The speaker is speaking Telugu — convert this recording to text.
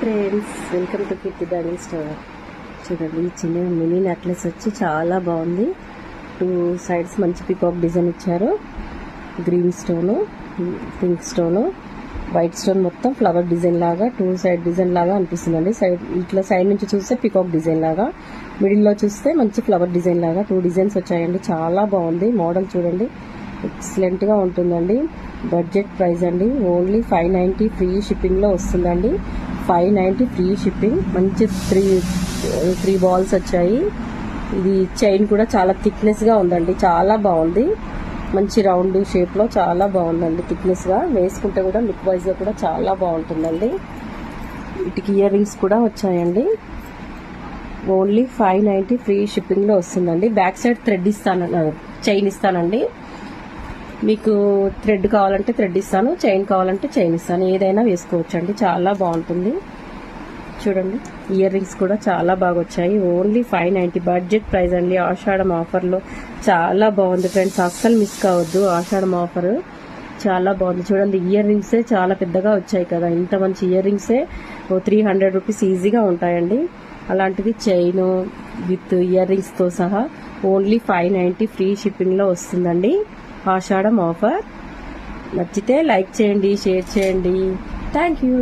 Friends, welcome to Keerthi bridal store. చూడండి, ఈ చిన్న మినీ నెక్లెస్ వచ్చి చాలా బాగుంది. 2 సైడ్స్ మంచి పికాక్ డిజైన్ ఇచ్చారు. Green stone, pink stone, white stone, మొత్తం ఫ్లవర్ డిజైన్ లాగా 2 సైడ్ డిజైన్ లాగా అనిపిస్తుందండి. ఇట్లా సైడ్ నుంచి చూస్తే పికాక్ డిజైన్ లాగా, మిడిల్లో చూస్తే మంచి ఫ్లవర్ డిజైన్ లాగా 2 డిజైన్స్ వచ్చాయండి. చాలా బాగుంది మోడల్. చూడండి, ఎక్సలెంట్గా ఉంటుందండి. బడ్జెట్ ప్రైస్ అండి. ఓన్లీ 590 ఫ్రీ షిప్పింగ్లో వస్తుందండి. 590 ఫ్రీ షిప్పింగ్. మంచి త్రీ బాల్స్ వచ్చాయి. ఇది చైన్ కూడా చాలా థిక్నెస్గా ఉందండి. చాలా బాగుంది. మంచి రౌండ్ షేప్లో చాలా బాగుందండి. థిక్నెస్గా వేసుకుంటే కూడా లుక్ వైజ్గా కూడా చాలా బాగుంటుందండి. వీటికి ఇయర్ రింగ్స్ కూడా వచ్చాయండి. ఓన్లీ 590 ఫ్రీ షిప్పింగ్లో వస్తుందండి. బ్యాక్ సైడ్ థ్రెడ్ చైన్ ఇస్తానండి. మీకు థ్రెడ్ కావాలంటే థ్రెడ్ ఇస్తాను, చైన్ కావాలంటే చైన్ ఇస్తాను. ఏదైనా వేసుకోవచ్చు అండి. చాలా బాగుంటుంది. చూడండి, ఇయర్ రింగ్స్ కూడా చాలా బాగా వచ్చాయి. ఓన్లీ 590 బడ్జెట్ ప్రైస్ అండి. ఆషాఢం ఆఫర్లో చాలా బాగుంది ఫ్రెండ్స్. అస్సలు మిస్ కావద్దు. ఆషాఢం ఆఫర్ చాలా బాగుంది. చూడండి, ఇయర్ రింగ్సే చాలా పెద్దగా వచ్చాయి కదా. ఇంత మంచి ఇయర్ రింగ్సే 300 రూపీస్ ఈజీగా ఉంటాయండి. అలాంటిది చైన్ విత్ ఇయర్ రింగ్స్తో సహా ఓన్లీ 590 ఫ్రీ షిప్పింగ్లో వస్తుందండి. ఆషాఢం ఆఫర్. నచ్చితే లైక్ చేయండి, షేర్ చేయండి. Thank you.